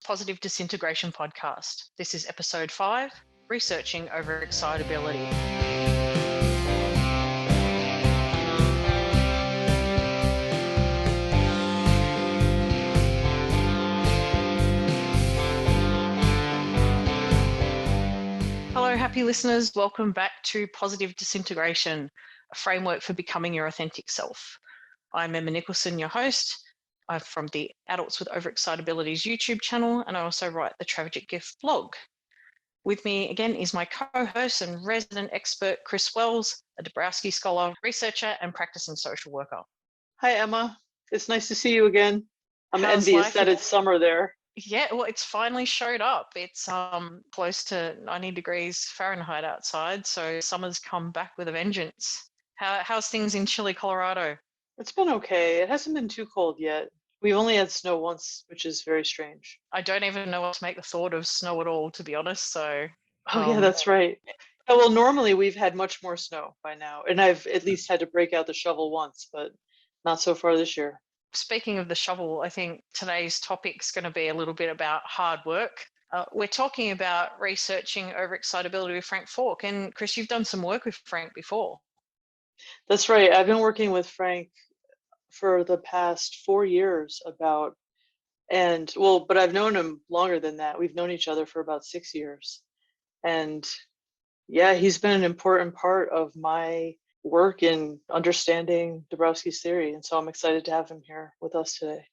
Positive Disintegration podcast. This is episode 5, Researching Overexcitability. Hello, happy listeners. Welcome back to Positive Disintegration, a framework for becoming your authentic self. I'm Emma Nicholson, your host. I'm from the Adults with Overexcitability's YouTube channel, and I also write the Tragic Gift blog. With me again is my co-host and resident expert, Chris Wells, a Dabrowski scholar, researcher, and practicing social worker. Hi, Emma. It's nice to see you again. I'm How's envious life? that it's summer there. Yeah, well, it's finally showed up. It's close to 90 degrees Fahrenheit outside, so summer's come back with a vengeance. How's things in chilly Colorado? It's been okay. It hasn't been too cold yet. We've only had snow once, which is very strange. I don't even know what to make the thought of snow at all, to be honest. So, Oh, yeah, that's right. Yeah, well, normally we've had much more snow by now, and I've at least had to break out the shovel once, but not so far this year. Speaking of the shovel, I think today's topic's going to be a little bit about hard work. We're talking about researching overexcitability with Frank Falk. And Chris, you've done some work with Frank before. That's right. I've been working with Frank for the past 4 years but I've known him longer than that. We've known each other for about 6 years. And yeah, he's been an important part of my work in understanding Dabrowski's theory. And so I'm excited to have him here with us today.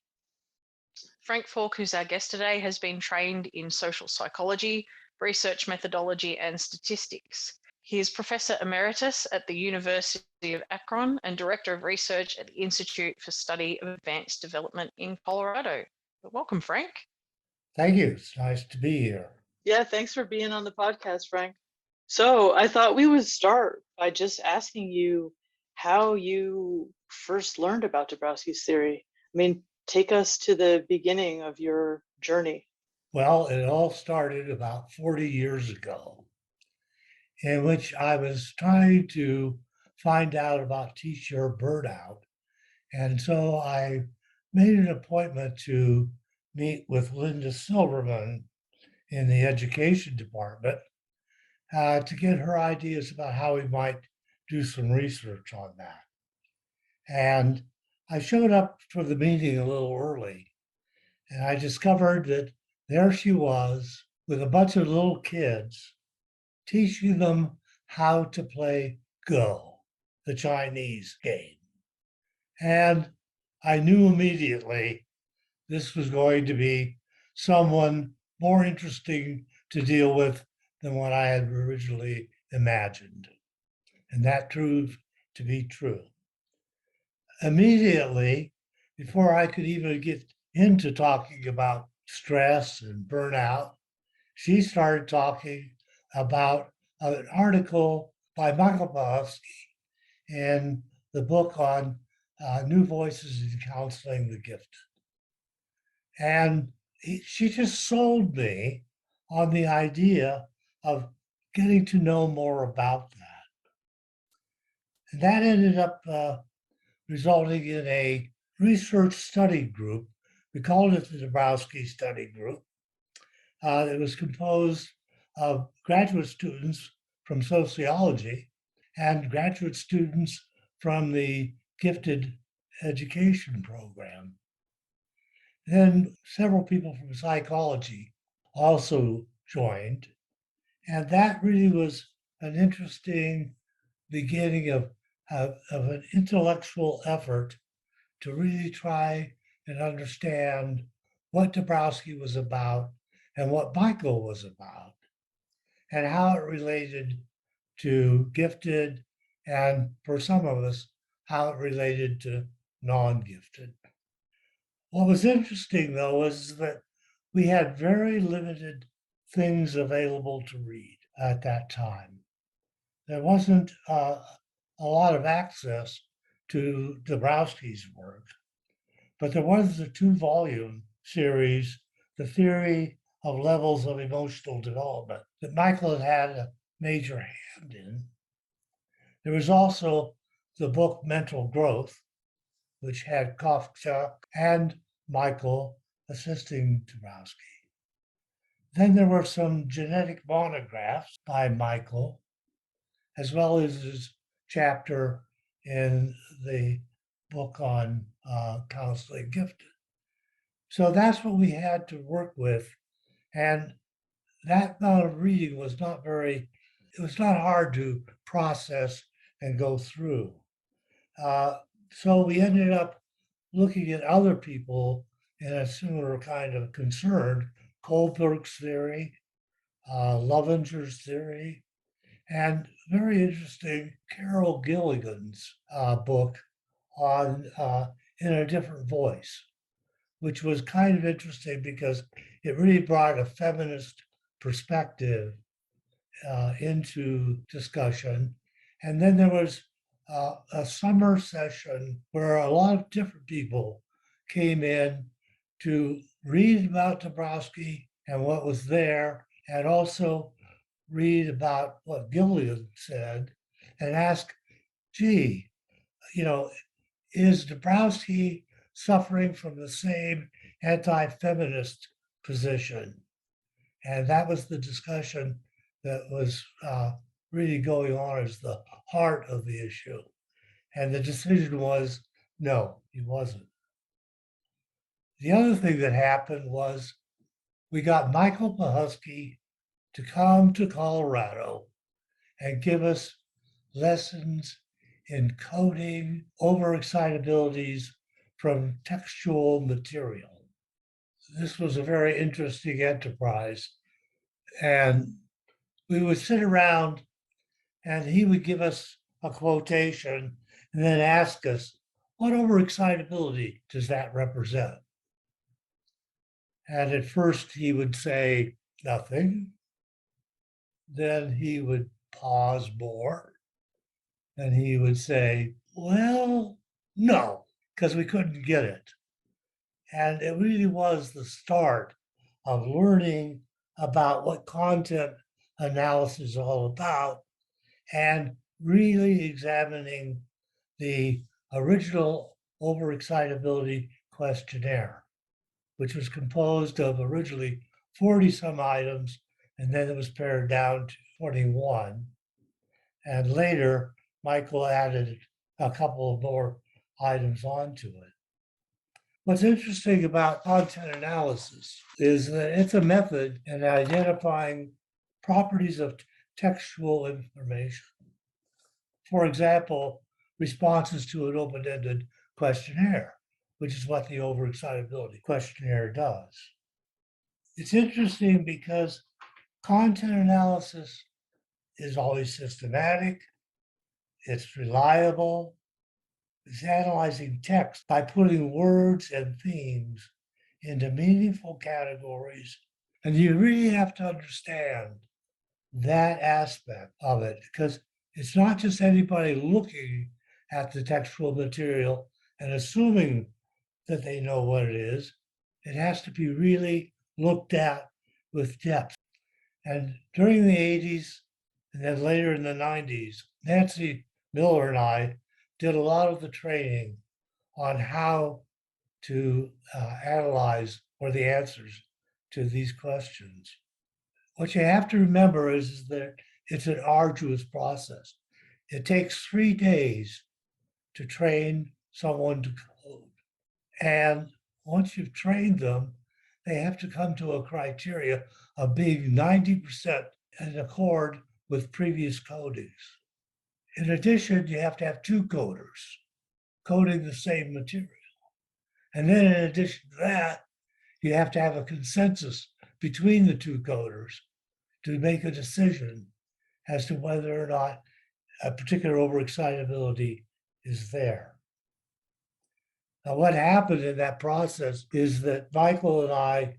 Frank Falk, who's our guest today, has been trained in social psychology, research methodology, and statistics. He is Professor Emeritus at the University of Akron and Director of Research at the Institute for Study of Advanced Development in Colorado. Welcome, Frank. Thank you. It's nice to be here. Yeah, thanks for being on the podcast, Frank. So I thought we would start by just asking you how you first learned about Dabrowski's theory. I mean, take us to the beginning of your journey. Well, it all started about 40 years ago, in which I was trying to find out about teacher burnout. And so I made an appointment to meet with Linda Silverman in the education department to get her ideas about how we might do some research on that. And I showed up for the meeting a little early, and I discovered that there she was with a bunch of little kids teaching them how to play Go, the Chinese game. And I knew immediately this was going to be someone more interesting to deal with than what I had originally imagined. And that proved to be true. Immediately, before I could even get into talking about stress and burnout, she started talking about an article by Michael Dąbrowski in the book on New Voices in Counseling the Gifted. And she just sold me on the idea of getting to know more about that. And that ended up resulting in a research study group. We called it the Dąbrowski Study Group. It was composed of graduate students from sociology and graduate students from the gifted education program. Then several people from psychology also joined. And that really was an interesting beginning of an intellectual effort to really try and understand what Dabrowski was about and what Michael was about, and how it related to gifted, and for some of us, how it related to non-gifted. What was interesting, though, was that we had very limited things available to read at that time. There wasn't a lot of access to Dabrowski's work, but there was the 2-volume series, The Theory of Levels of Emotional Development, that Michael had a major hand in. There was also the book Mental Growth, which had Kafka and Michael assisting Dabrowski. Then there were some genetic monographs by Michael, as well as his chapter in the book on counseling gifted. So that's what we had to work with. And that amount of reading was not hard to process and go through. So we ended up looking at other people in a similar kind of concern, Kohlberg's theory, Lovinger's theory, and very interesting Carol Gilligan's book on In a Different Voice, which was kind of interesting because it really brought a feminist perspective into discussion. And then there was a summer session where a lot of different people came in to read about Dabrowski and what was there, and also read about what Gilligan said and ask, gee, is Dabrowski suffering from the same anti-feminist position? And that was the discussion that was really going on as the heart of the issue. And the decision was, no, he wasn't. The other thing that happened was we got Michael Pahusky to come to Colorado and give us lessons in coding overexcitabilities from textual material. This was a very interesting enterprise. And we would sit around and he would give us a quotation and then ask us, what overexcitability does that represent? And at first he would say nothing. Then he would pause more. And he would say, well, no, because we couldn't get it. And it really was the start of learning about what content analysis is all about and really examining the original Overexcitability Questionnaire, which was composed of originally 40 some items, and then it was pared down to 21. And later, Michael added a couple of more items onto it. What's interesting about content analysis is that it's a method in identifying properties of textual information. For example, responses to an open-ended questionnaire, which is what the Overexcitability Questionnaire does. It's interesting because content analysis is always systematic, it's reliable, it's analyzing text by putting words and themes into meaningful categories. And you really have to understand that aspect of it because it's not just anybody looking at the textual material and assuming that they know what it is. It has to be really looked at with depth. And during the 80s and then later in the 90s, Nancy Miller and I did a lot of the training on how to analyze or the answers to these questions. What you have to remember is that it's an arduous process. It takes 3 days to train someone to code. And once you've trained them, they have to come to a criteria of being 90% in accord with previous codings. In addition, you have to have 2 coders coding the same material. And then in addition to that, you have to have a consensus between the 2 coders to make a decision as to whether or not a particular overexcitability is there. Now, what happened in that process is that Michael and I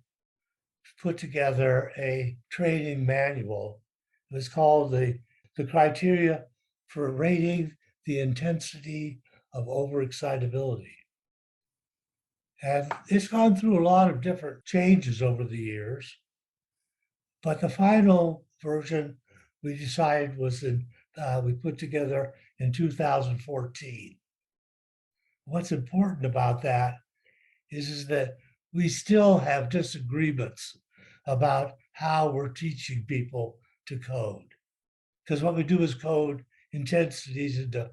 put together a training manual. It was called the criteria for rating the intensity of overexcitability. And it's gone through a lot of different changes over the years. But the final version we decided was we put together in 2014. What's important about that is that we still have disagreements about how we're teaching people to code. Because what we do is code intensities into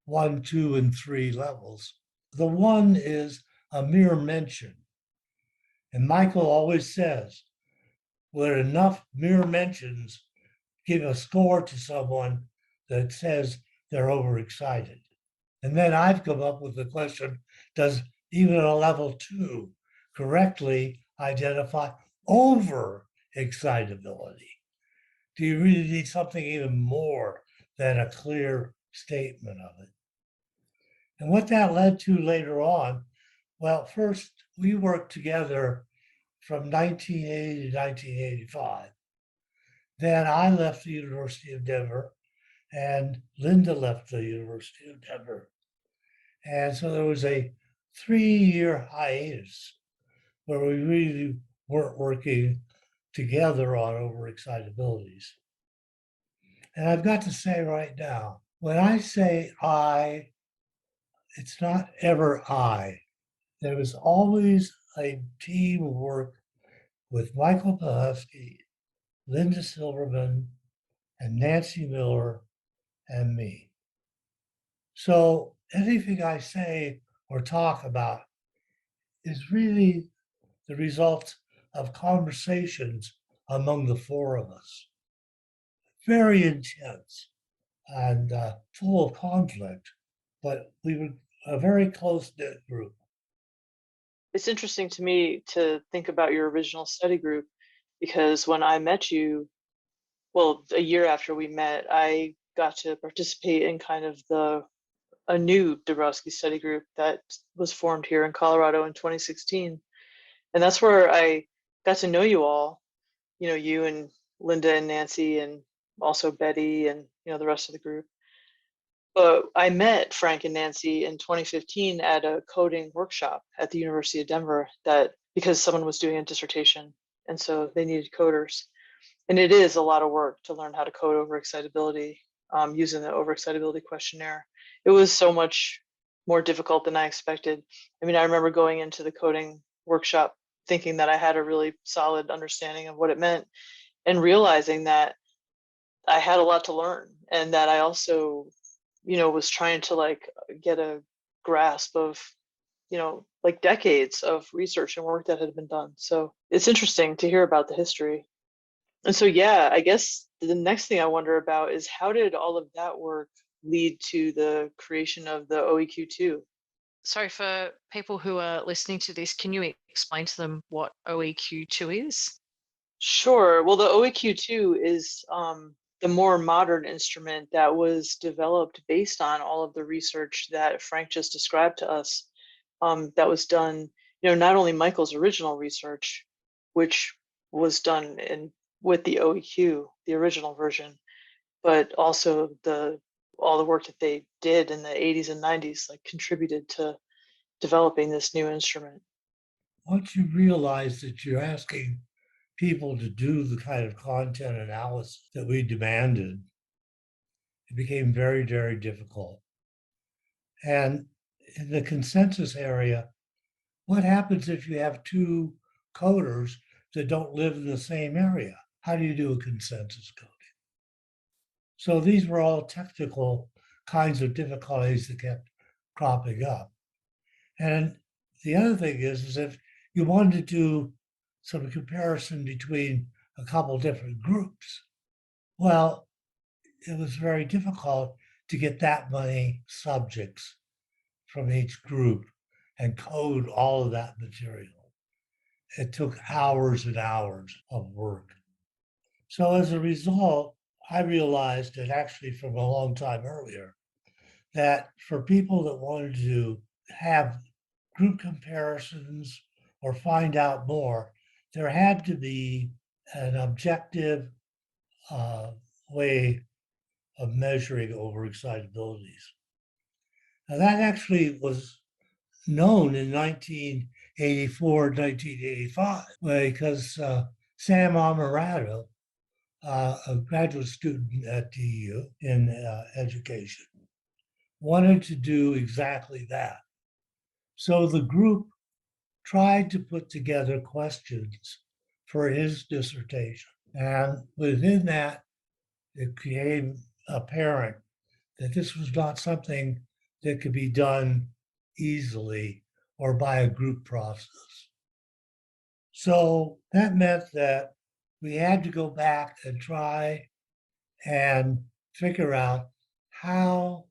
1, 2, and 3 levels. The 1 is a mere mention. And Michael always says, when enough mere mentions give a score to someone that says they're overexcited. And then I've come up with the question, does even a level 2 correctly identify overexcitability? Do you really need something even more than a clear statement of it? And what that led to later on, well, first we worked together from 1980 to 1985. Then I left the University of Denver and Linda left the University of Denver. And so there was a 3-year hiatus where we really weren't working together on overexcitabilities. And I've got to say right now, when I say I, it's not ever I. There was always a team work with Michael Pahusky, Linda Silverman, and Nancy Miller, and me. So anything I say or talk about is really the result of conversations among the 4 of us. Very intense and full of conflict, but we were a very close-knit group. It's interesting to me to think about your original study group, because when I met you, well, a year after we met, I got to participate in kind of a new Dabrowski study group that was formed here in Colorado in 2016. And that's where I got to know you all, you and Linda and Nancy and also Betty and, the rest of the group. But I met Frank and Nancy in 2015 at a coding workshop at the University of Denver, that because someone was doing a dissertation and so they needed coders. And it is a lot of work to learn how to code overexcitability using the Overexcitability Questionnaire. It was so much more difficult than I expected. I mean, I remember going into the coding workshop thinking that I had a really solid understanding of what it meant, and realizing that I had a lot to learn, and that I also, was trying to get a grasp of, decades of research and work that had been done. So it's interesting to hear about the history. And so, yeah, I guess the next thing I wonder about is, how did all of that work lead to the creation of the OEQ-II? So for people who are listening to this, can you explain to them what OEQ-II is? Sure. Well, the OEQ-II is the more modern instrument that was developed based on all of the research that Frank just described to us. That was done, not only Michael's original research, which was done with the OEQ, the original version, but also all the work that they did in the 80s and 90s, contributed to developing this new instrument. Once you realize that you're asking people to do the kind of content analysis that we demanded, it became very, very difficult. And in the consensus area, what happens if you have 2 coders that don't live in the same area? How do you do a consensus coding? So these were all technical kinds of difficulties that kept cropping up. And the other thing is if you wanted to do some comparison between a couple different groups, well, it was very difficult to get that many subjects from each group and code all of that material. It took hours and hours of work. So as a result, I realized, and actually from a long time earlier, that for people that wanted to have group comparisons or find out more, there had to be an objective way of measuring overexcitabilities. Now that actually was known in 1984, 1985, because Sam Amarato, a graduate student at DU in education, wanted to do exactly that. So the group tried to put together questions for his dissertation. And within that, it became apparent that this was not something that could be done easily or by a group process. So that meant that we had to go back and try and figure out how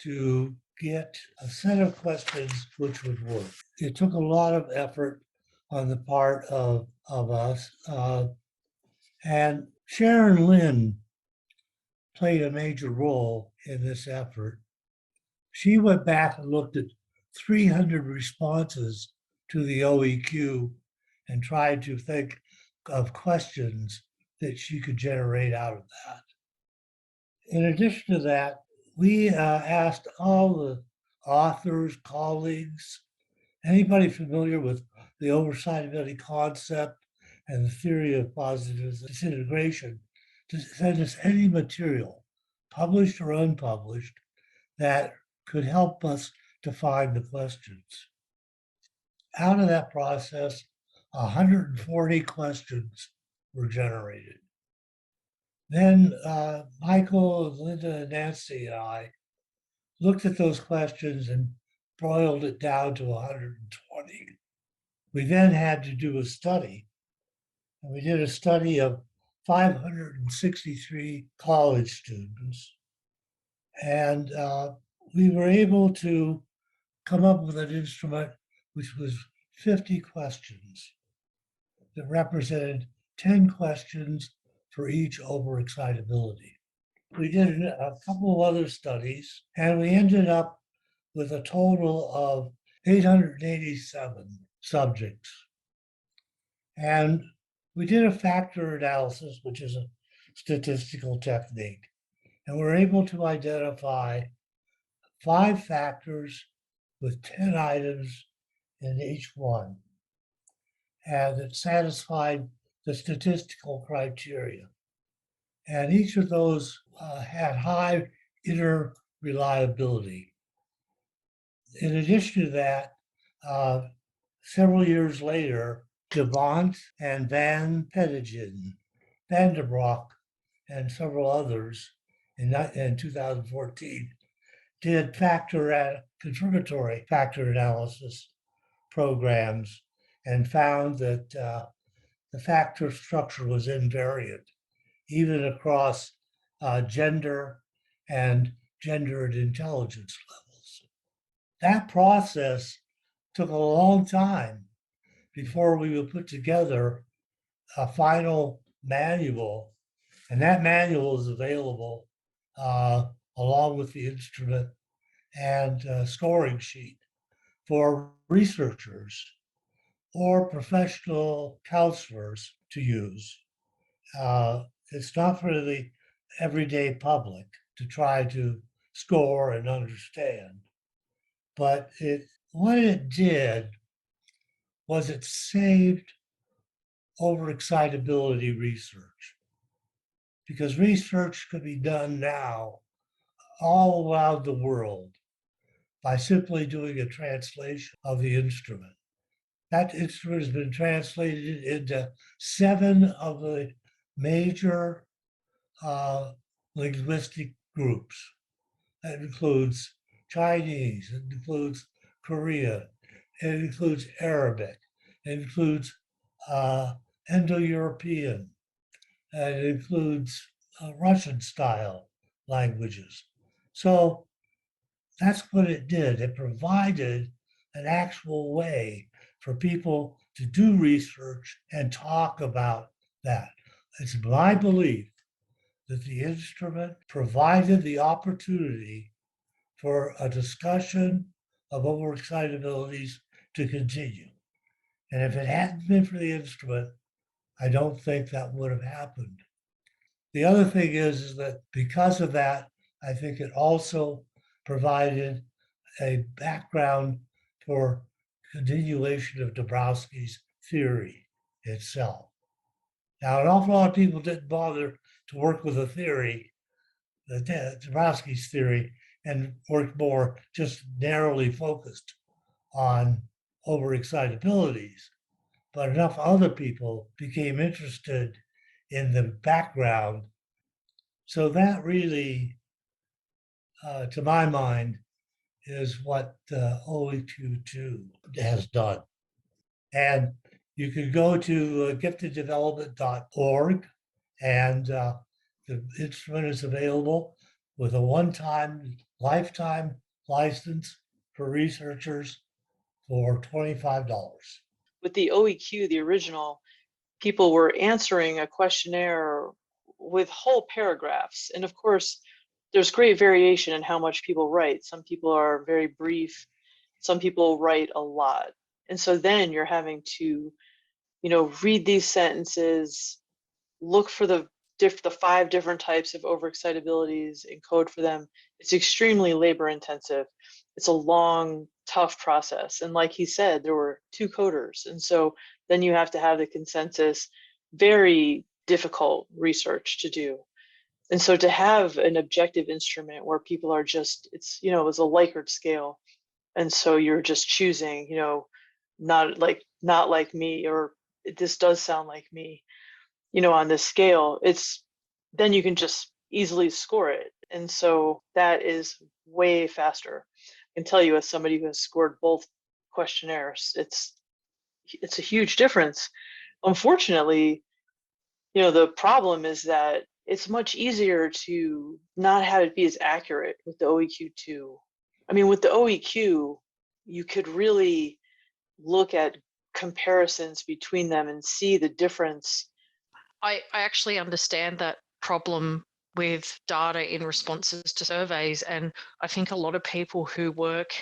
to get a set of questions which would work. It took a lot of effort on the part of us. And Sharon Lynn played a major role in this effort. She went back and looked at 300 responses to the OEQ and tried to think of questions that she could generate out of that. In addition to that, we asked all the authors, colleagues, anybody familiar with the overexcitability concept and the theory of positive disintegration to send us any material, published or unpublished, that could help us to find the questions. Out of that process, 140 questions were generated. Then Michael, Linda, Nancy, and I looked at those questions and boiled it down to 120. We then had to do a study, and we did a study of 563 college students. And we were able to come up with an instrument which was 50 questions that represented 10 questions for each overexcitability. We did a couple of other studies, and we ended up with a total of 887 subjects. And we did a factor analysis, which is a statistical technique, and we're able to identify 5 factors with 10 items in each one, and it satisfied the statistical criteria. And each of those had high interreliability. In addition to that, several years later, Devant and Van Pettigen, Van der Broek, and several others in 2014 did confirmatory factor analysis programs and found that the factor structure was invariant, even across gender and gendered intelligence levels. That process took a long time before we would put together a final manual, and that manual is available along with the instrument and scoring sheet for researchers or professional counselors to use. It's not for the everyday public to try to score and understand, but what it did was it saved overexcitability research, because research could be done now all around the world by simply doing a translation of the instrument. That instrument has been translated into 7 of the major linguistic groups. That includes Chinese, it includes Korea, it includes Arabic, it includes Indo-European, and it includes Russian-style languages. So that's what it did. It provided an actual way for people to do research and talk about that. It's my belief that the instrument provided the opportunity for a discussion of overexcitabilities to continue. And if it hadn't been for the instrument, I don't think that would have happened. The other thing is that because of that, I think it also provided a background for continuation of Dąbrowski's theory itself. Now, an awful lot of people didn't bother to work with the theory, Dąbrowski's theory, and worked more just narrowly focused on overexcitabilities. but enough other people became interested in the background. So that really, to my mind, is what OEQ-II has done. And you can go to gifteddevelopment.org, and the instrument is available with a one-time lifetime license for researchers for $25. With the OEQ, the original, people were answering a questionnaire with whole paragraphs. And of course, there's great variation in how much people write. Some people are very brief, some people write a lot. And so then you're having to, read these sentences, look for the 5 different types of overexcitabilities and code for them. It's extremely labor intensive. It's a long, tough process. And like he said, there were 2 coders. And so then you have to have the consensus, very difficult research to do. And so to have an objective instrument where people are just, it's, it was a Likert scale. And so you're just choosing, not like me, or this does sound like me, on this scale, then you can just easily score it. And so that is way faster. I can tell you, as somebody who has scored both questionnaires, it's a huge difference. Unfortunately, the problem is that it's much easier to not have it be as accurate with the OEQ-II. I mean, with the OEQ, you could really look at comparisons between them and see the difference. I actually understand that problem with data in responses to surveys. And I think a lot of people who work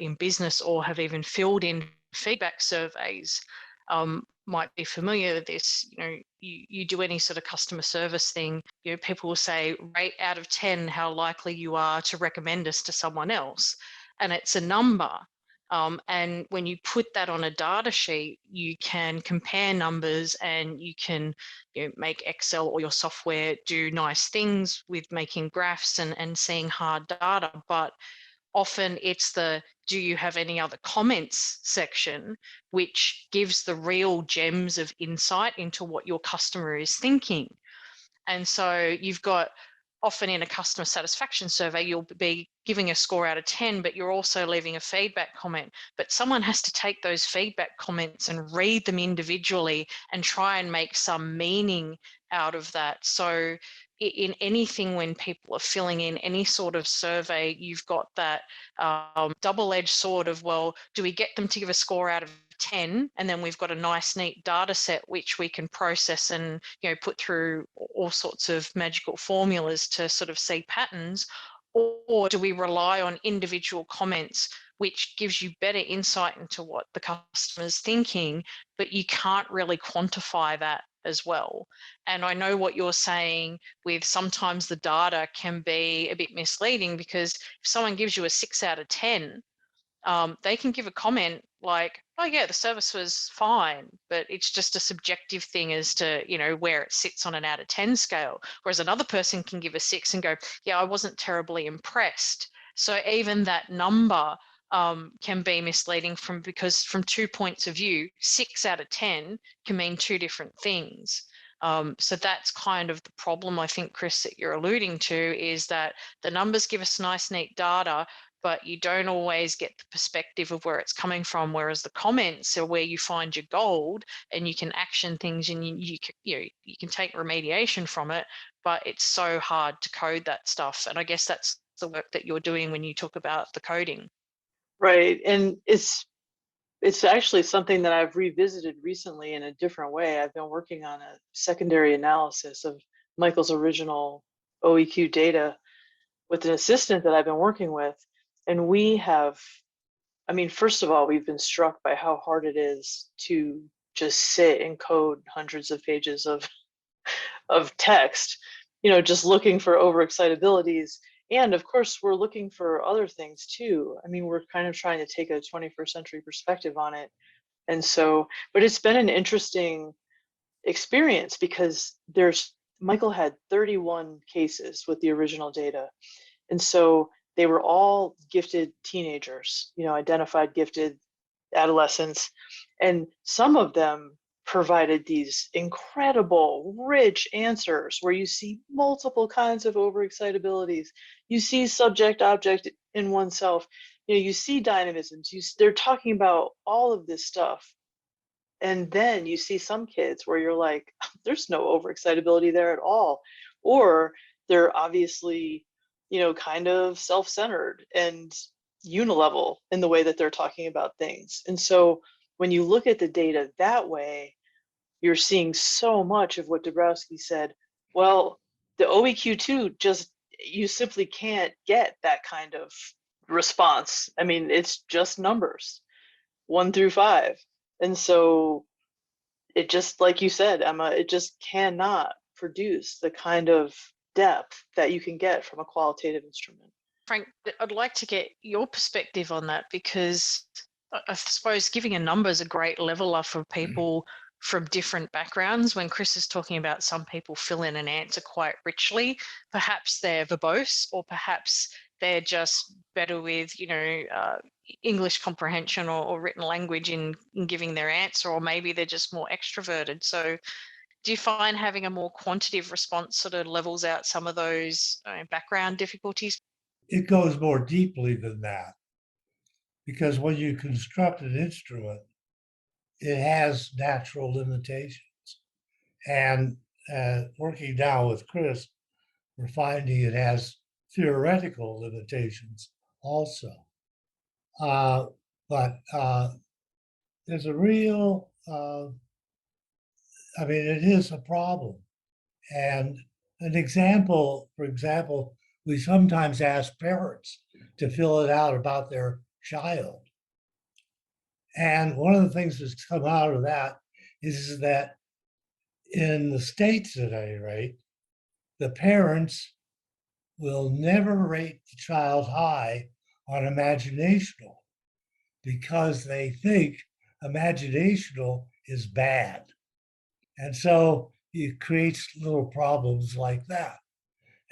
in business or have even filled in feedback surveys might be familiar with this. You do any sort of customer service thing, people will say, rate out of 10 how likely you are to recommend us to someone else. And it's a number. And when you put that on a data sheet, you can compare numbers, and you can make Excel or your software do nice things with making graphs and seeing hard data. But often it's the do you have any other comments section, which gives the real gems of insight into what your customer is thinking. And so you've got, often in a customer satisfaction survey, you'll be giving a score out of 10, but you're also leaving a feedback comment. But someone has to take those feedback comments and read them individually and try and make some meaning out of that. So in anything, when people are filling in any sort of survey, you've got that double-edged sword of, well, do we get them to give a score out of 10, and then we've got a nice neat data set which we can process and put through all sorts of magical formulas to sort of see patterns, or do we rely on individual comments, which gives you better insight into what the customer's thinking, but you can't really quantify that as well. And I know what you're saying with sometimes the data can be a bit misleading, because if someone gives you a 6 out of 10, they can give a comment like, oh yeah, the service was fine, but it's just a subjective thing as to, where it sits on an out of 10 scale. Whereas another person can give a 6 and go, yeah, I wasn't terribly impressed. So even that number can be misleading because from 2 points of view, 6 out of 10 can mean 2 different things. So that's kind of the problem, I think, Chris, that you're alluding to, is that the numbers give us nice, neat data, but you don't always get the perspective of where it's coming from. Whereas the comments are where you find your gold, and you can action things, and you can take remediation from it. But it's so hard to code that stuff, and I guess that's the work that you're doing when you talk about the coding. Right, and it's actually something that I've revisited recently in a different way. I've been working on a secondary analysis of Michael's original OEQ data with an assistant that I've been working with. And we have, first of all, we've been struck by how hard it is to just sit and code hundreds of pages of text, just looking for overexcitabilities. And of course, we're looking for other things too. We're kind of trying to take a 21st century perspective on it. And so, but it's been an interesting experience, because Michael had 31 cases with the original data. And so they were all gifted teenagers, identified gifted adolescents. And some of them provided these incredible, rich answers where you see multiple kinds of overexcitabilities. You see subject object in oneself. You see dynamisms. They're talking about all of this stuff. And then you see some kids where you're like, there's no overexcitability there at all. Or they're obviously, kind of self-centered and unilevel in the way that they're talking about things. And so when you look at the data that way, you're seeing so much of what Dabrowski said. Well, the OEQ-II you simply can't get that kind of response. I mean, it's just numbers, 1 through 5. And so it just, like you said, Emma, it just cannot produce the kind of depth that you can get from a qualitative instrument. Frank, I'd like to get your perspective on that, because I suppose giving a number is a great leveler for people from different backgrounds. When Chris is talking about some people fill in an answer quite richly, perhaps they're verbose, or perhaps they're just better with, English comprehension or written language in giving their answer, or maybe they're just more extroverted. So do you find having a more quantitative response sort of levels out some of those background difficulties? It goes more deeply than that, because when you construct an instrument, it has natural limitations. And working now with Chris, we're finding it has theoretical limitations also. But there's a real, it is a problem. And an example, for example, we sometimes ask parents to fill it out about their child. And one of the things that's come out of that is that in the States at any rate, the parents will never rate the child high on imaginational because they think imaginational is bad. And so it creates little problems like that.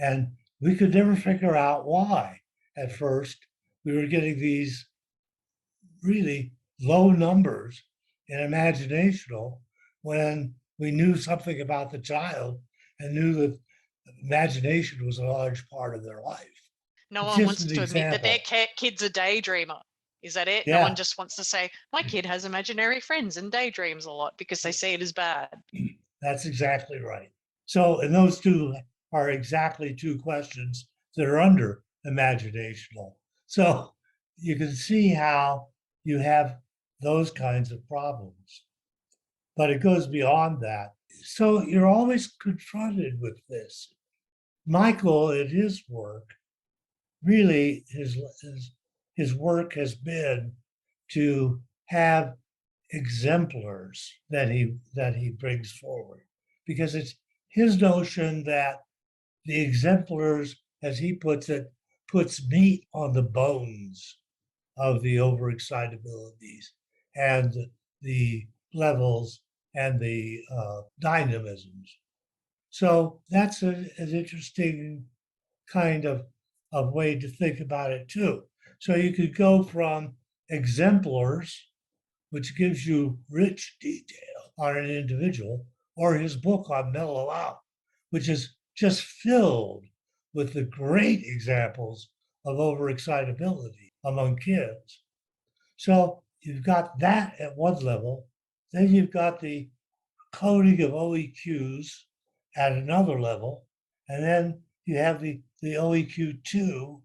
And we could never figure out why at first we were getting these really low numbers in imaginational when we knew something about the child and knew that imagination was a large part of their life. No It's one just wants an to admit that their example. kid's a daydreamer. Is that it? No Yeah, one just wants to say, my kid has imaginary friends and daydreams a lot, because they see it as bad. that's exactly right. So, and those two are exactly two questions that are under imaginational. So you can see how you have those kinds of problems. But it goes beyond that. So you're always confronted with this. Michael, in his work, really his work has been to have exemplars that he brings forward, because it's his notion that the exemplars, as he puts it, puts meat on the bones of the overexcitabilities and the levels and the dynamisms. So that's an interesting kind of way to think about it too. So you could go from exemplars, which gives you rich detail on an individual, or his book on Mellow Out, which is just filled with the great examples of overexcitability among kids. So you've got that at one level. Then you've got the coding of OEQs at another level. And then you have the OEQ-II,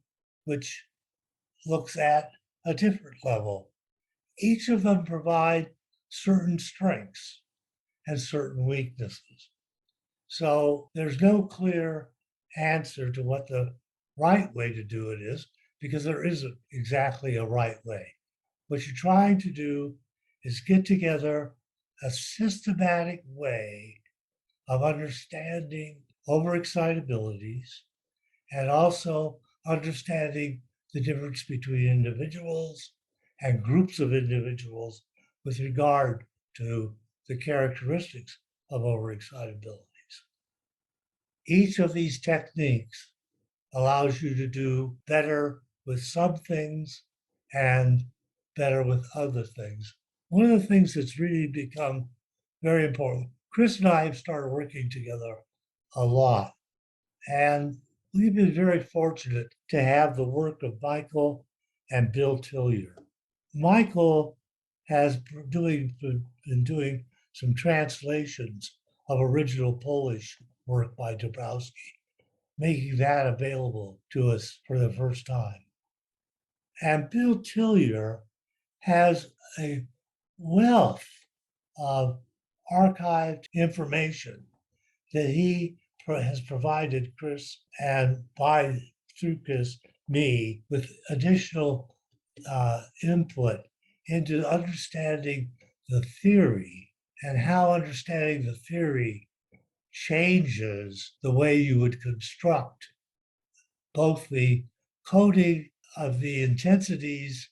which looks at a different level. Each of them provide certain strengths and certain weaknesses. So there's no clear answer to what the right way to do it is, because there isn't exactly a right way. What you're trying to do is get together a systematic way of understanding overexcitabilities and also understanding the difference between individuals and groups of individuals with regard to the characteristics of overexcitabilities. Each of these techniques allows you to do better with some things and better with other things one of the things that's really become very important, Chris and I have started working together a lot. And we've been very fortunate to have the work of Michael and Bill Tillier. Michael has been doing some translations of original Polish work by Dabrowski, making that available to us for the first time. And Bill Tillier has a wealth of archived information that he has provided Chris and through Chris, me, with additional input into understanding the theory and how understanding the theory changes the way you would construct both the coding of the intensities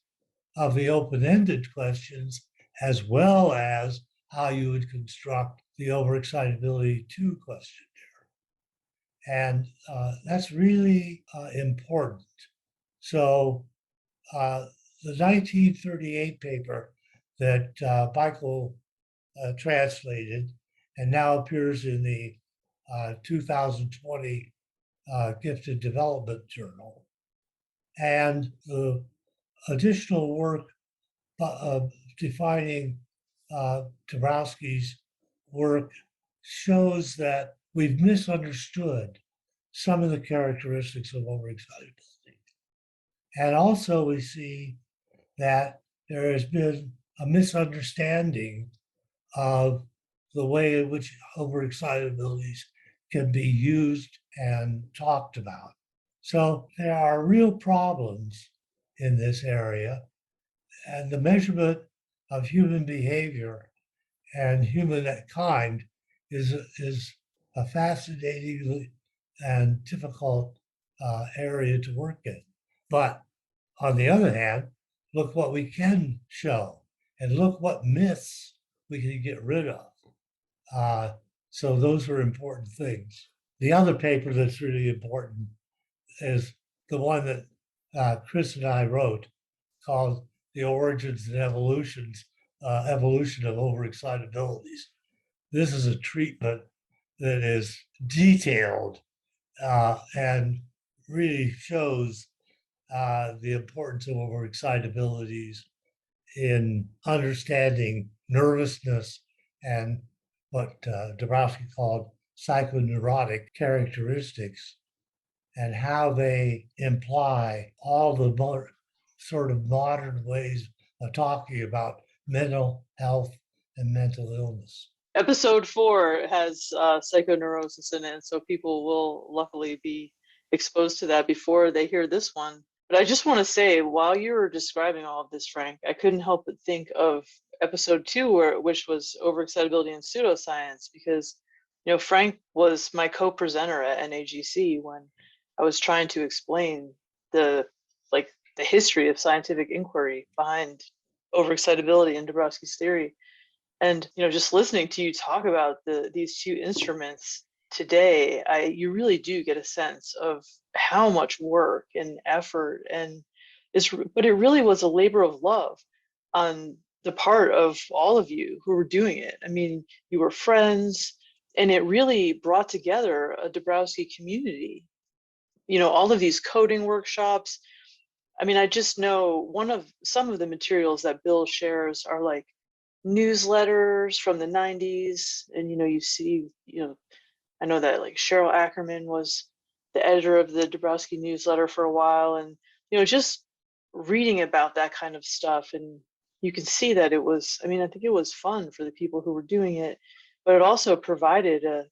of the open-ended questions, as well as how you would construct the Overexcitability-Two questionnaire. And that's really important. So the 1938 paper that Michael translated and now appears in the 2020 Gifted Development Journal, and the additional work defining Dąbrowski's work shows that we've misunderstood some of the characteristics of overexcitability. And also we see that there has been a misunderstanding of the way in which overexcitabilities can be used and talked about. So there are real problems in this area, and the measurement of human behavior and humankind is a fascinating and difficult area to work in. But on the other hand, look what we can show, and look what myths we can get rid of. So those are important things. The other paper that's really important is the one that Chris and I wrote, called The Origins and Evolution of Overexcitabilities. This is a treatment that is detailed and really shows the importance of overexcitabilities in understanding nervousness and what Dabrowski called psychoneurotic characteristics, and how they imply all the sort of modern ways of talking about mental health and mental illness. Episode 4 has psychoneurosis in it, so people will luckily be exposed to that before they hear this one. But I just want to say, while you were describing all of this, Frank, I couldn't help but think of episode 2, which was overexcitability and pseudoscience, because Frank was my co-presenter at NAGC when I was trying to explain the history of scientific inquiry behind overexcitability and Dabrowski's theory. And just listening to you talk about these two instruments today, you really do get a sense of how much work and effort but it really was a labor of love on the part of all of you who were doing it. I mean, you were friends, and it really brought together a Dabrowski community. All of these coding workshops. I mean, I just know some of the materials that Bill shares are like newsletters from the 90s, and you see, I know that like Cheryl Ackerman was the editor of the Dabrowski newsletter for a while, and just reading about that kind of stuff, and you can see that it was, I think it was fun for the people who were doing it, but it also provided a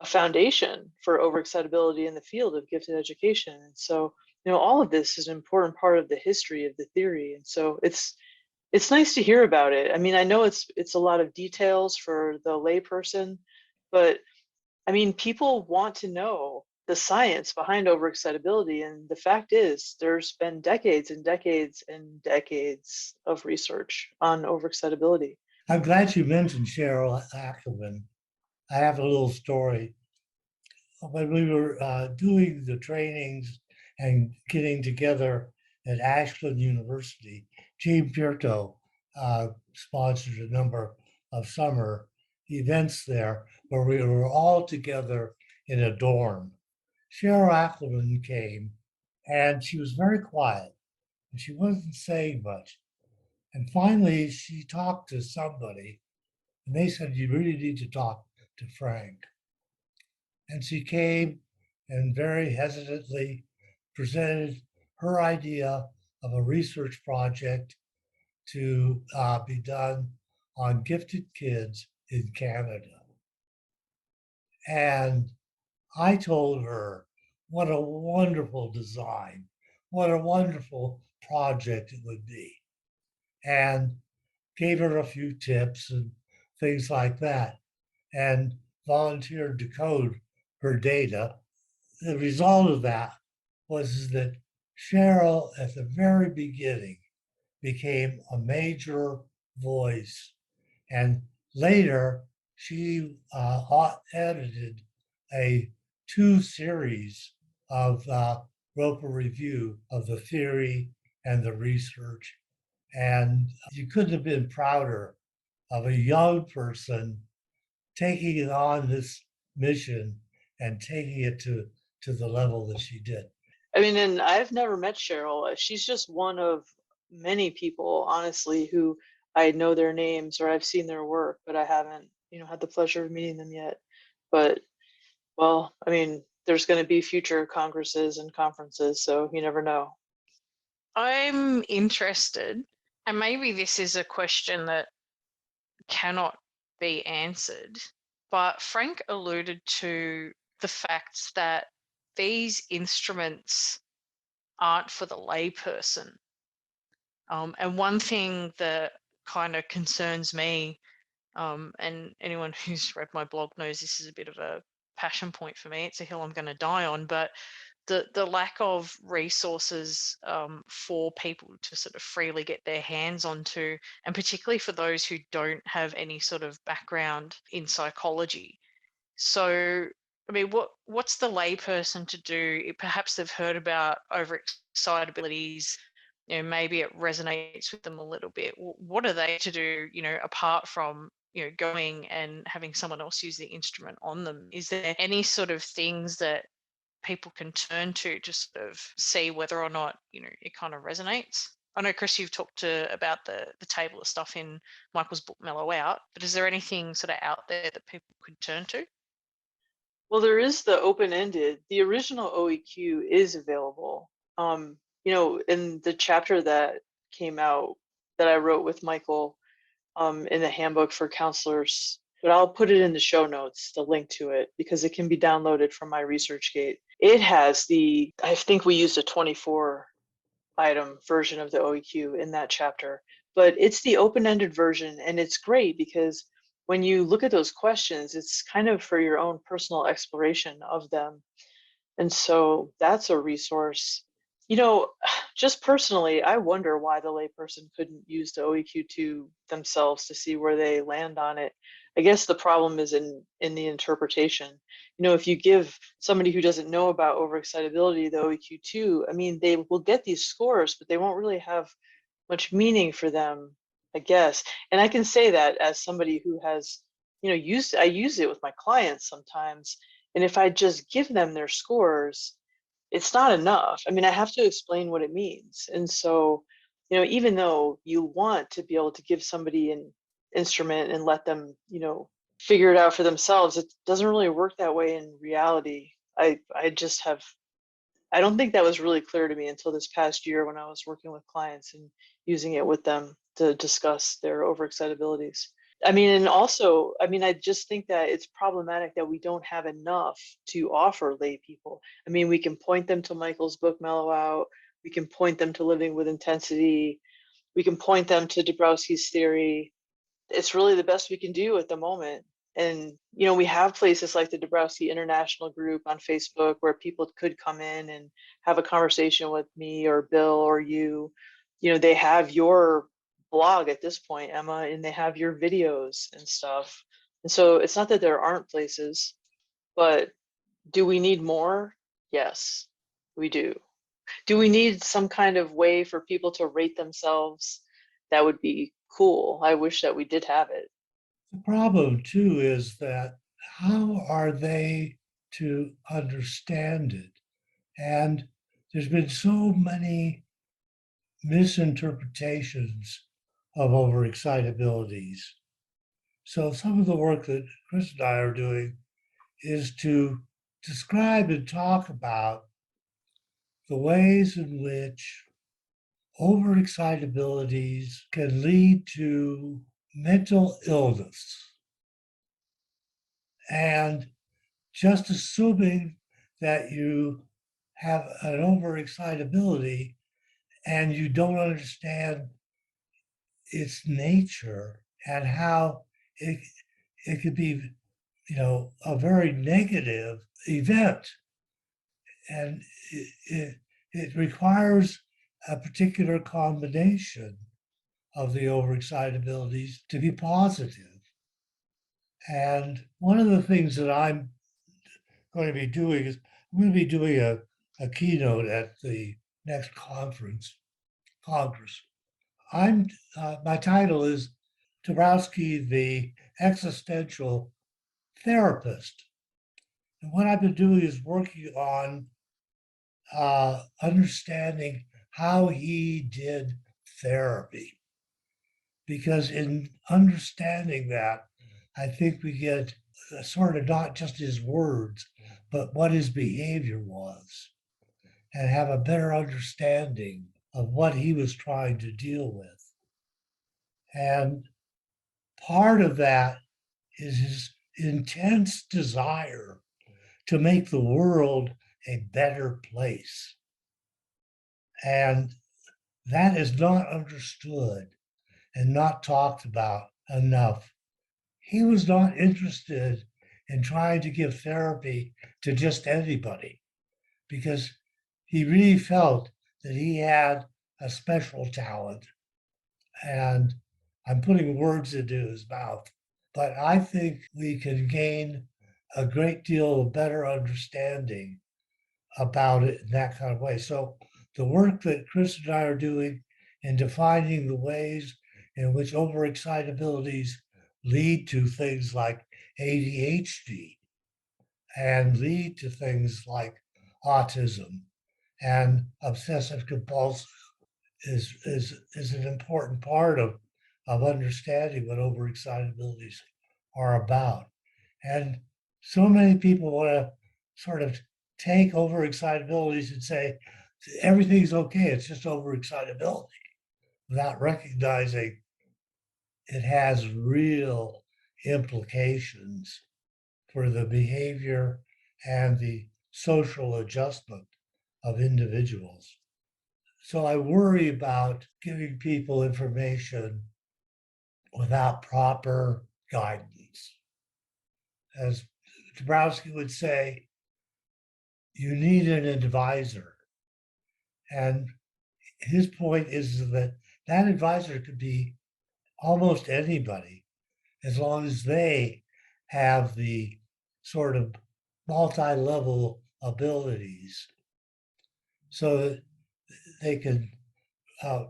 foundation for overexcitability in the field of gifted education. And so all of this is an important part of the history of the theory, and so it's nice to hear about it. I know it's a lot of details for the layperson, but people want to know the science behind overexcitability. And the fact is, there's been decades and decades and decades of research on overexcitability. I'm glad you mentioned Cheryl Ackerman. I have a little story. When we were doing the trainings and getting together at Ashland University, Gene Pierto sponsored a number of summer events there where we were all together in a dorm. Cheryl Ackerman came, and she was very quiet, and she wasn't saying much. And finally, she talked to somebody, and they said, "You really need to talk to Frank." And she came and very hesitantly presented her idea of a research project to be done on gifted kids in Canada. And I told her what a wonderful design, what a wonderful project it would be, and gave her a few tips and things like that, and volunteered to code her data. The result of that was that Cheryl, at the very beginning, became a major voice. And later, she edited a 2 series of Roper Review of the theory and the research. And you couldn't have been prouder of a young person taking it on this mission and taking it to the level that she did. I mean, and I've never met Cheryl. She's just one of many people, honestly, who I know their names or I've seen their work, but I haven't, had the pleasure of meeting them yet. But, well, I mean, there's going to be future congresses and conferences, so you never know. I'm interested, and maybe this is a question that cannot be answered, but Frank alluded to the fact that these instruments aren't for the layperson. And one thing that kind of concerns me, and anyone who's read my blog knows this is a bit of a passion point for me. It's a hill I'm going to die on, but the lack of resources for people to sort of freely get their hands onto, and particularly for those who don't have any sort of background in psychology. So, I mean, what's the layperson to do? Perhaps they've heard about overexcitabilities, maybe it resonates with them a little bit. What are they to do, apart from, going and having someone else use the instrument on them? Is there any sort of things that people can turn to sort of see whether or not, it kind of resonates? I know, Chris, you've talked about the table of stuff in Michael's book, Mellow Out, but is there anything sort of out there that people could turn to? Well, there is the open-ended. The original OEQ is available. In the chapter that came out that I wrote with Michael in the handbook for counselors, but I'll put it in the show notes, the link to it, because it can be downloaded from my ResearchGate. It has I think we used a 24 item version of the OEQ in that chapter, but it's the open-ended version, and it's great because when you look at those questions, it's kind of for your own personal exploration of them. And so that's a resource. Just personally, I wonder why the layperson couldn't use the OEQ-II themselves to see where they land on it. I guess the problem is in the interpretation. If you give somebody who doesn't know about overexcitability the OEQ-II, I mean, they will get these scores, but they won't really have much meaning for them, I guess. And I can say that as somebody who has, I use it with my clients sometimes. And if I just give them their scores, it's not enough. I mean, I have to explain what it means. And so, even though you want to be able to give somebody an instrument and let them, figure it out for themselves, it doesn't really work that way in reality. I don't think that was really clear to me until this past year when I was working with clients and using it with them to discuss their overexcitabilities. I mean, and also, I just think that it's problematic that we don't have enough to offer lay people. I mean, we can point them to Michael's book, Mellow Out. We can point them to Living with Intensity. We can point them to Dabrowski's theory. It's really the best we can do at the moment. And, we have places like the Dabrowski International group on Facebook where people could come in and have a conversation with me or Bill or you. They have your blog at this point, Emma, and they have your videos and stuff. And so it's not that there aren't places, but do we need more? Yes, we do. Do we need some kind of way for people to rate themselves that would be cool. I wish that we did have it. The problem too is that how are they to understand it? And there's been so many misinterpretations of overexcitabilities. So some of the work that Chris and I are doing is to describe and talk about the ways in which overexcitabilities can lead to mental illness. And just assuming that you have an overexcitability and you don't understand its nature and how it could be, a very negative event. And it requires a particular combination of the overexcitabilities to be positive. And one of the things that I'm going to be doing is I'm going to be doing a keynote at the next Congress. My title is Dabrowski, the Existential Therapist. And what I've been doing is working on understanding how he did therapy. Because in understanding that, I think we get sort of not just his words, but what his behavior was, and have a better understanding of what he was trying to deal with. And part of that is his intense desire to make the world a better place. And that is not understood and not talked about enough. He was not interested in trying to give therapy to just anybody because he really felt that he had a special talent. And I'm putting words into his mouth, but I think we can gain a great deal of better understanding about it in that kind of way. So the work that Chris and I are doing in defining the ways in which overexcitabilities lead to things like ADHD and lead to things like autism and obsessive compulsive is an important part of understanding what overexcitabilities are about. And so many people want to sort of take overexcitabilities and say everything's okay, it's just overexcitability, without recognizing it has real implications for the behavior and the social adjustment of individuals. So I worry about giving people information without proper guidance. As Dabrowski would say, you need an advisor. And his point is that that advisor could be almost anybody, as long as they have the sort of multi-level abilities so that they can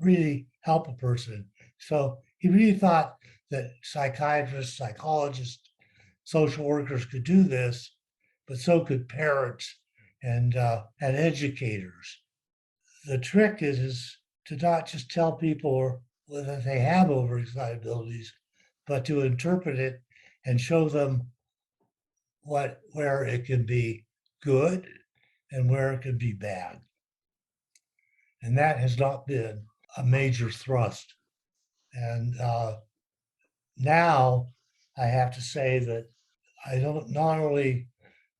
really help a person. So he really thought that psychiatrists, psychologists, social workers could do this, but so could parents and educators. The trick is to not just tell people that they have overexcitabilities, but to interpret it and show them where it can be good and where it can be bad. And that has not been a major thrust. And now I have to say that I don't not only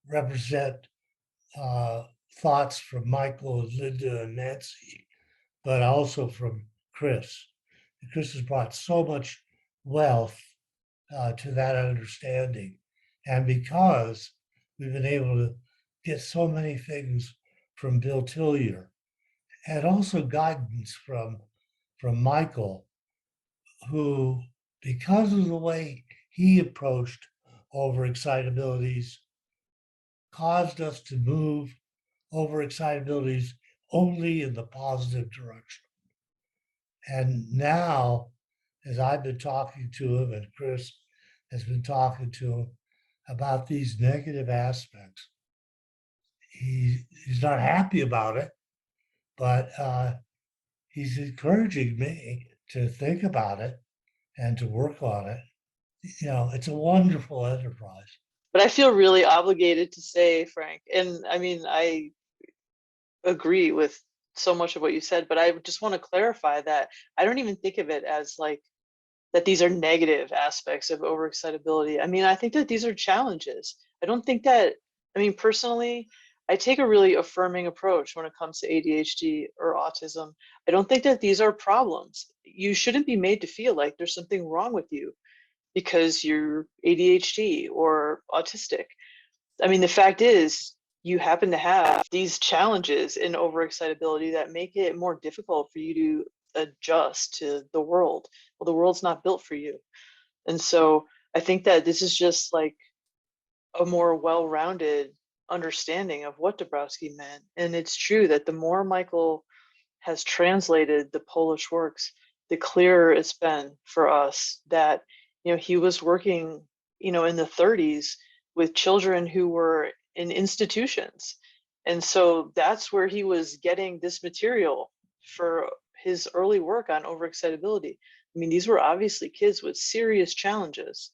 represent thoughts from Michael and Linda and Nancy, but also from Chris. And Chris has brought so much wealth to that understanding. And because we've been able to get so many things from Bill Tillier and also guidance from Michael, who, because of the way he approached overexcitabilities, caused us to move overexcitabilities only in the positive direction. And now, as I've been talking to him and Chris has been talking to him about these negative aspects, he's not happy about it, but he's encouraging me to think about it and to work on it. It's a wonderful enterprise. But I feel really obligated to say, Frank, and I mean, I agree with so much of what you said, but I just want to clarify that I don't even think of it as like that these are negative aspects of overexcitability. I mean, I think that these are challenges. I don't think that, I mean, personally, I take a really affirming approach when it comes to ADHD or autism. I don't think that these are problems. You shouldn't be made to feel like there's something wrong with you because you're ADHD or autistic. I mean, the fact is, you happen to have these challenges in overexcitability that make it more difficult for you to adjust to the world. Well, the world's not built for you. And so I think that this is just like a more well-rounded understanding of what Dabrowski meant. And it's true that the more Michael has translated the Polish works, the clearer it's been for us that, he was working, in the 30s with children who were in institutions. And so that's where he was getting this material for his early work on overexcitability. I mean, these were obviously kids with serious challenges.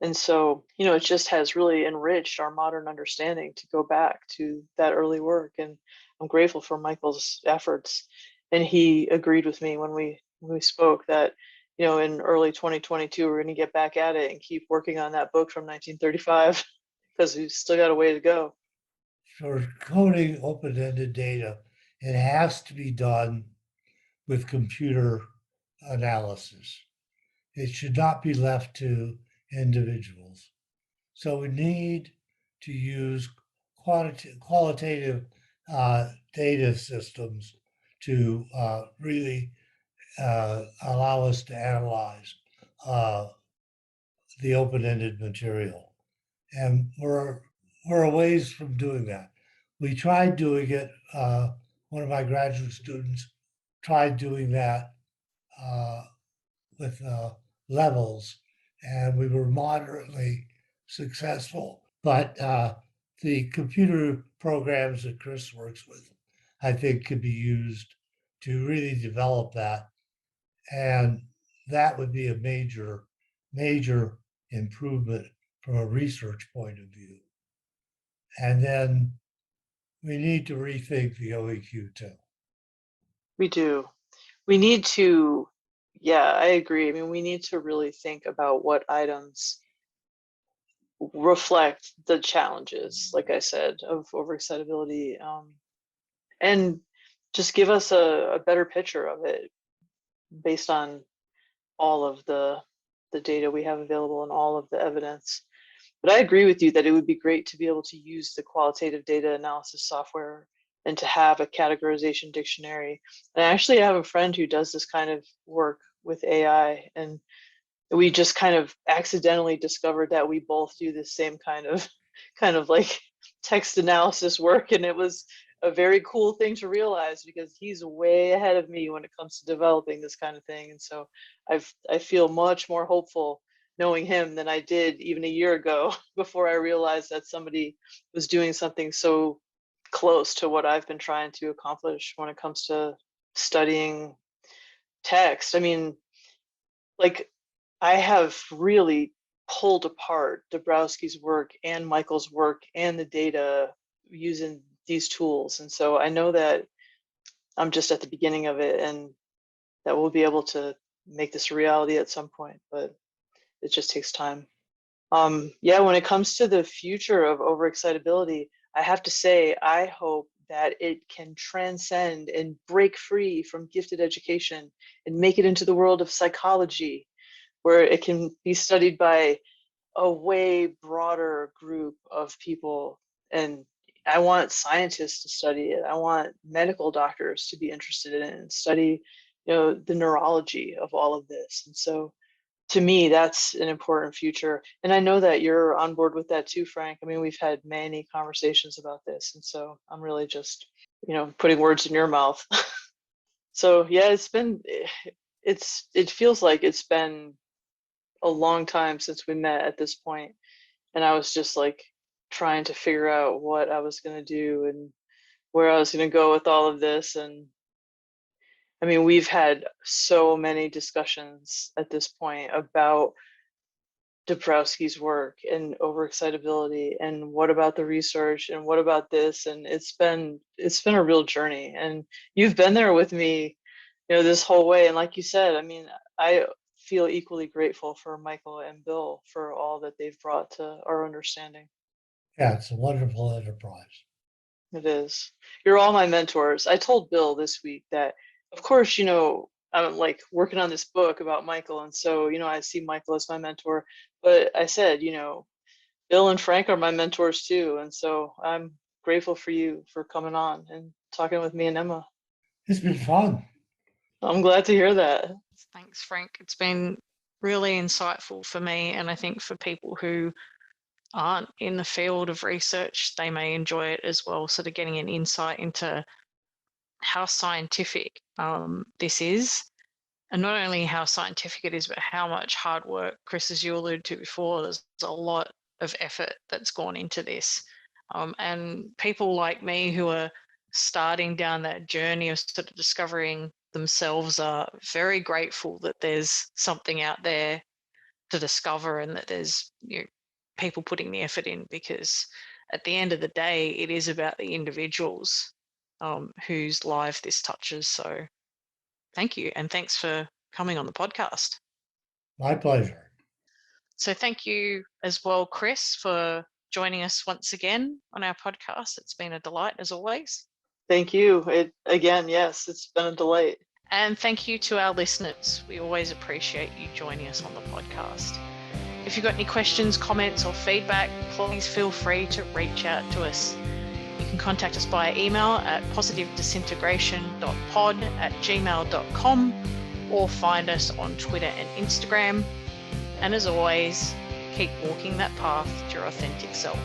And so, it just has really enriched our modern understanding to go back to that early work. And I'm grateful for Michael's efforts. And he agreed with me when we spoke that, in early 2022, we're going to get back at it and keep working on that book from 1935 because we've still got a way to go. For coding open-ended data, it has to be done with computer analysis. It should not be left to individuals. So we need to use qualitative data systems to really allow us to analyze the open-ended material. And we're a ways from doing that. We tried doing it. One of my graduate students tried doing that with levels, and we were moderately successful. But the computer programs that Chris works with, I think, could be used to really develop that. And that would be a major, major improvement from a research point of view. And then we need to rethink the OEQ-II. We do. We need to, yeah, I agree. I mean, we need to really think about what items reflect the challenges, like I said, of overexcitability, and just give us a better picture of it based on all of the data we have available and all of the evidence. But I agree with you that it would be great to be able to use the qualitative data analysis software and to have a categorization dictionary. And I actually have a friend who does this kind of work with AI, and we just kind of accidentally discovered that we both do the same kind of like text analysis work. And it was a very cool thing to realize because he's way ahead of me when it comes to developing this kind of thing. And so I feel much more hopeful knowing him than I did even a year ago before I realized that somebody was doing something so close to what I've been trying to accomplish when it comes to studying text. I mean, like, I have really pulled apart Dabrowski's work and Michael's work and the data using these tools. And so I know that I'm just at the beginning of it and that we'll be able to make this a reality at some point, but it just takes time. Yeah, when it comes to the future of overexcitability, I have to say, I hope that it can transcend and break free from gifted education and make it into the world of psychology, where it can be studied by a way broader group of people. And I want scientists to study it. I want medical doctors to be interested in it and study, the neurology of all of this. And so to me, that's an important future. And I know that you're on board with that too, Frank. I mean, we've had many conversations about this. And so I'm really just, putting words in your mouth. So yeah, it feels like it's been a long time since we met at this point, and I was just like trying to figure out what I was going to do and where I was going to go with all of this. And I mean, we've had so many discussions at this point about Dabrowski's work and overexcitability, and what about the research, and what about this, and it's been a real journey, and you've been there with me, this whole way. And like you said, I mean, I feel equally grateful for Michael and Bill for all that they've brought to our understanding. Yeah, it's a wonderful enterprise. It is. You're all my mentors. I told Bill this week that, of course, I'm like working on this book about Michael, and so I see Michael as my mentor, but I said, Bill and Frank are my mentors too, and so I'm grateful for you for coming on and talking with me and Emma. It's been fun. I'm glad to hear that. Thanks, Frank. It's been really insightful for me, and I think for people who aren't in the field of research, they may enjoy it as well, sort of getting an insight into how scientific this is, and not only how scientific it is, but how much hard work, Chris, as you alluded to before, there's a lot of effort that's gone into this. And people like me who are starting down that journey of sort of discovering themselves are very grateful that there's something out there to discover, and that there's people putting the effort in, because at the end of the day, it is about the individuals whose life this touches. So thank you, and thanks for coming on the podcast. My pleasure. So thank you as well, Chris, for joining us once again on our podcast. It's been a delight as always. Thank you. Yes, it's been a delight. And thank you to our listeners. We always appreciate you joining us on the podcast. If you've got any questions, comments, or feedback, please feel free to reach out to us. You can contact us via email at positivedisintegration.pod@gmail.com, or find us on Twitter and Instagram. And as always, keep walking that path to your authentic self.